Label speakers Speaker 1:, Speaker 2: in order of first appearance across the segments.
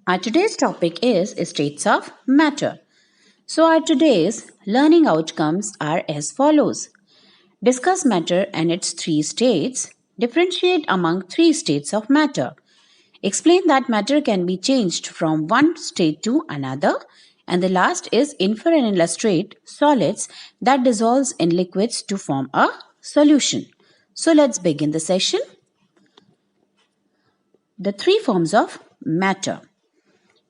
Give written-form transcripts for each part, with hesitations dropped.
Speaker 1: Our today's topic is states of matter. So, our today's learning outcomes are as follows: discuss matter and its three states, differentiate among three states of matter, explain that matter can be changed from one state to another, and the last is infer and illustrate solids that dissolves in liquids to form a solution. So, let's begin the session. The three forms of matter.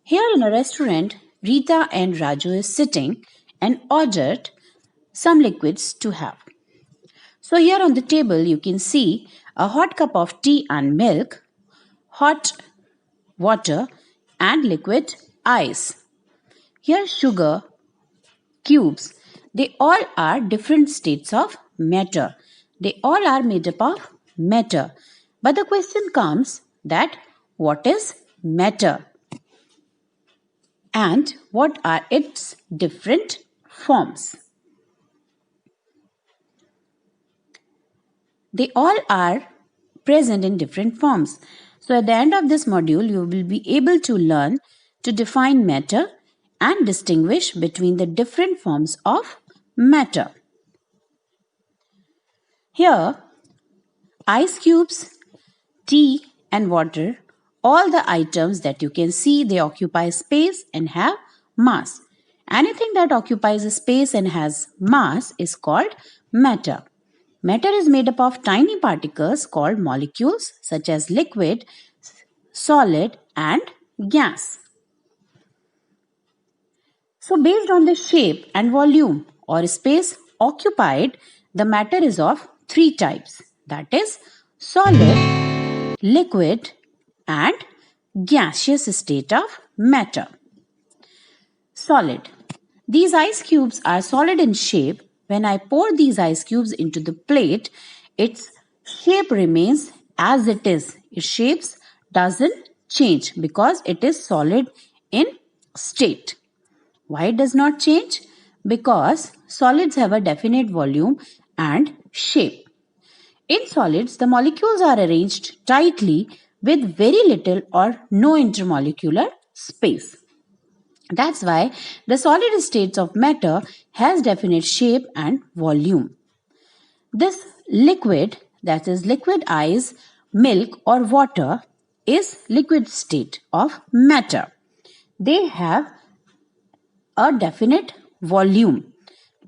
Speaker 1: Here in a restaurant, Rita and Raju is sitting and ordered some liquids to have. So here on the table you can see a hot cup of tea and milk, hot water and liquid ice. Here sugar, cubes, they all are different states of matter. They all are made up of matter. But the question comes that what is matter? And what are its different forms? They all are present in different forms. So at the end of this module, you will be able to learn to define matter and distinguish between the different forms of matter. Here, ice cubes, tea and water, all the items that you can see, they occupy space and have mass. Anything that occupies a space and has mass is called matter. Matter is made up of tiny particles called molecules such as liquid, solid and gas. So based on the shape and volume or space occupied, the matter is of three types, that is solid, liquid and gaseous state of matter. Solid. These ice cubes are solid in shape. When I pour these ice cubes into the plate, its shape remains as it is. Its shape doesn't change because it is solid in state. Why it does not change? Because solids have a definite volume and shape. In solids, the molecules are arranged tightly with very little or no intermolecular space. That's why the solid states of matter has definite shape and volume. This liquid, that is liquid ice, milk or water, is liquid state of matter. They have a definite volume,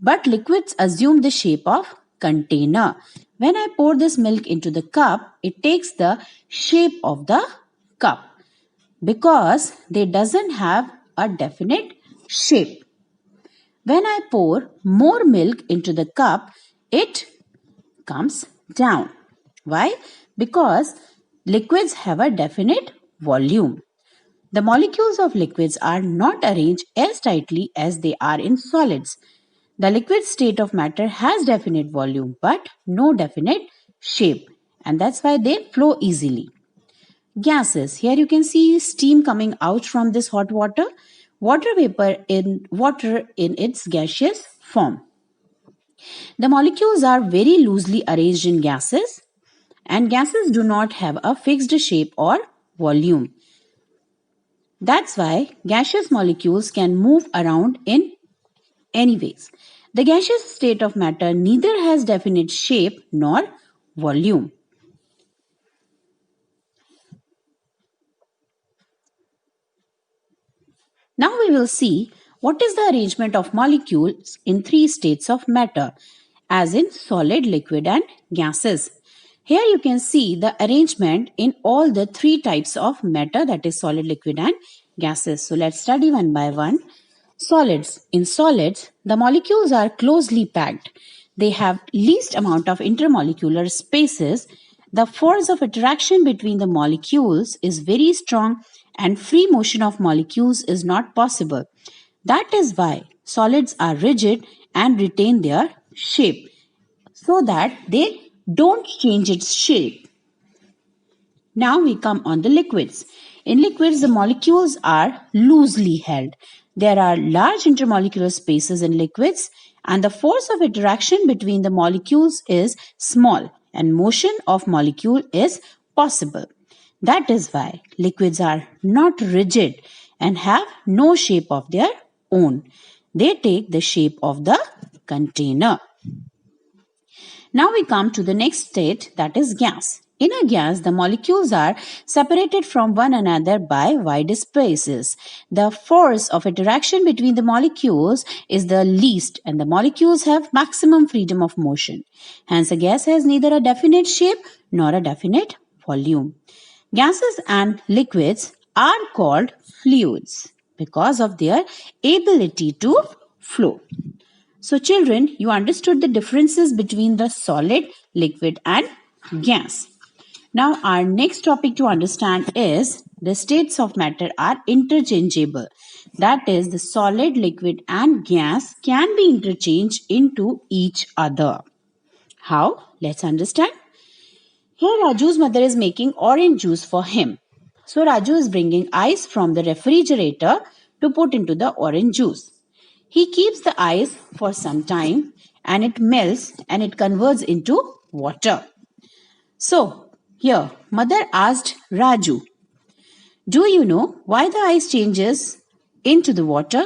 Speaker 1: but liquids assume the shape of container. When I pour this milk into the cup, it takes the shape of the cup because they doesn't have a definite shape. When I pour more milk into the cup, it comes down. Why? Because liquids have a definite volume. The molecules of liquids are not arranged as tightly as they are in solids. The liquid state of matter has definite volume but no definite shape, and that's why they flow easily. Gases. Here you can see steam coming out from this hot water. Water vapor in water in its gaseous form. The molecules are very loosely arranged in gases, and gases do not have a fixed shape or volume. That's why gaseous molecules can move around in any ways. The gaseous state of matter neither has definite shape nor volume. Now we will see what is the arrangement of molecules in three states of matter, as in solid, liquid and gases. Here you can see the arrangement in all the three types of matter, that is solid, liquid and gases. So let's study one by one. Solids. In solids, the molecules are closely packed. They have least amount of intermolecular spaces. The force of attraction between the molecules is very strong and free motion of molecules is not possible. That is why solids are rigid and retain their shape so that they don't change its shape. Now we come on the liquids. In liquids, the molecules are loosely held. There are large intermolecular spaces in liquids, and the force of interaction between the molecules is small, and motion of molecule is possible. That is why liquids are not rigid and have no shape of their own. They take the shape of the container. Now we come to the next state, that is gas. In a gas, the molecules are separated from one another by wide spaces. The force of interaction between the molecules is the least, and the molecules have maximum freedom of motion. Hence, a gas has neither a definite shape nor a definite volume. Gases and liquids are called fluids because of their ability to flow. So, children, you understood the differences between the solid, liquid, and gas. Now, our next topic to understand is the states of matter are interchangeable. That is, the solid, liquid, and gas can be interchanged into each other. How? Let's understand. Here, Raju's mother is making orange juice for him. So, Raju is bringing ice from the refrigerator to put into the orange juice. He keeps the ice for some time and it melts and it converts into water. So, here, mother asked Raju, do you know why the ice changes into the water?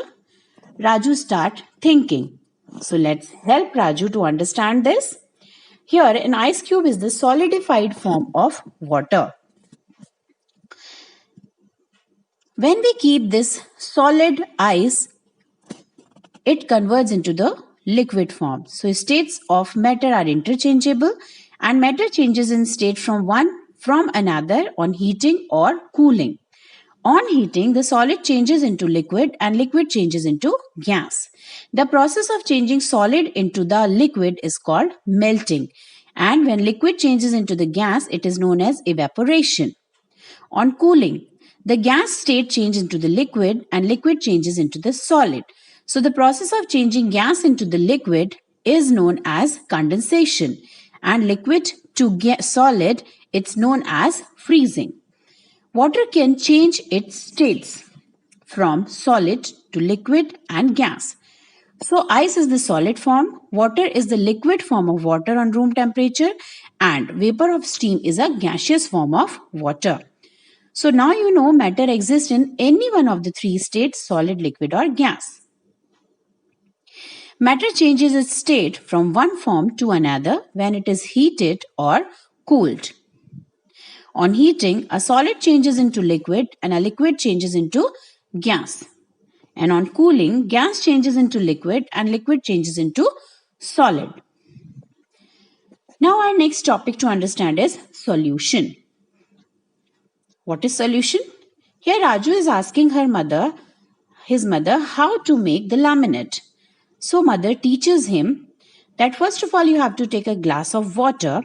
Speaker 1: Raju start thinking. So, let's help Raju to understand this. Here, an ice cube is the solidified form of water. When we keep this solid ice, it converts into the liquid form. So states of matter are interchangeable and matter changes in state from another on heating or cooling. On heating, the solid changes into liquid and liquid changes into gas. The process of changing solid into the liquid is called melting. And when liquid changes into the gas, it is known as evaporation. On cooling, the gas state changes into the liquid and liquid changes into the solid. So the process of changing gas into the liquid is known as condensation, and liquid to solid, it's known as freezing. Water can change its states from solid to liquid and gas. So ice is the solid form, water is the liquid form of water on room temperature, and vapor of steam is a gaseous form of water. So now you know matter exists in any one of the three states, solid, liquid, or gas. Matter changes its state from one form to another when it is heated or cooled. On heating, a solid changes into liquid and a liquid changes into gas. And on cooling, gas changes into liquid and liquid changes into solid. Now our next topic to understand is solution. What is solution? Here Raju is asking his mother, how to make the laminate. So mother teaches him that first of all you have to take a glass of water,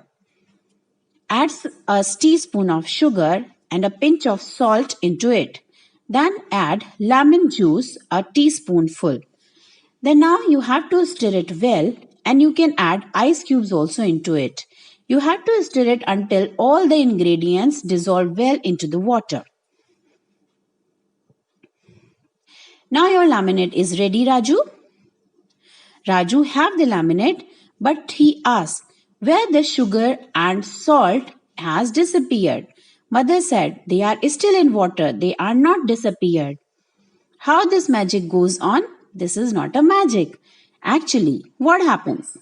Speaker 1: add a teaspoon of sugar and a pinch of salt into it. Then add lemon juice, a teaspoonful. Then now you have to stir it well and you can add ice cubes also into it. You have to stir it until all the ingredients dissolve well into the water. Now your laminate is ready, Raju. Raju have the laminate, but he asks where the sugar and salt has disappeared. Mother said they are still in water. They are not disappeared. How this magic goes on? This is not a magic. Actually, what happens?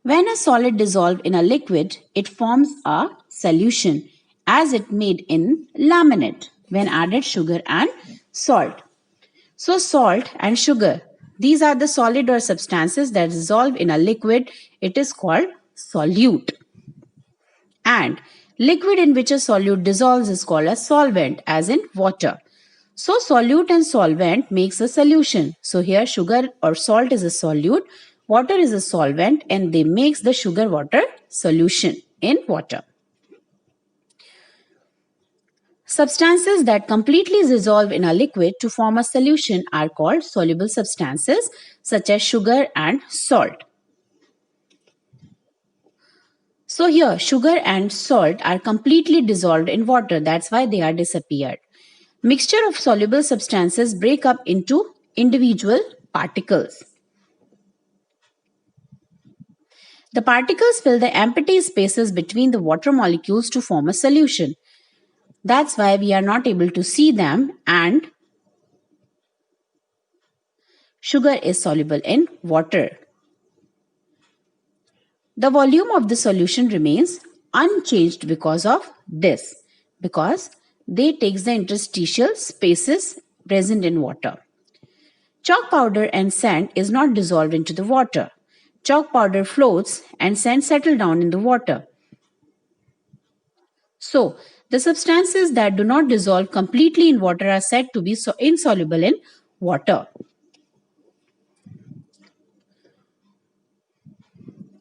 Speaker 1: When a solid dissolves in a liquid, it forms a solution as it made in laminate when added sugar and salt. So salt and sugar, these are the solid or substances that dissolve in a liquid. It is called solute. And liquid in which a solute dissolves is called a solvent, as in water. So solute and solvent makes a solution. So here sugar or salt is a solute, water is a solvent, and they makes the sugar water solution in water. Substances that completely dissolve in a liquid to form a solution are called soluble substances such as sugar and salt. So here sugar and salt are completely dissolved in water. That's why they are disappeared. Mixture of soluble substances break up into individual particles. The particles fill the empty spaces between the water molecules to form a solution. That's why we are not able to see them, and sugar is soluble in water. The volume of the solution remains unchanged because of this, because they takes the interstitial spaces present in water. Chalk powder and sand is not dissolved into the water. Chalk powder floats and sand settle down in the water. So, the substances that do not dissolve completely in water are said to be insoluble in water.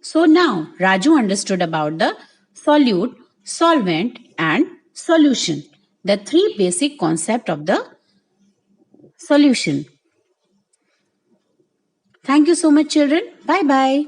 Speaker 1: So now Raju understood about the solute, solvent and solution, the three basic concepts of the solution. Thank you so much, children. Bye bye.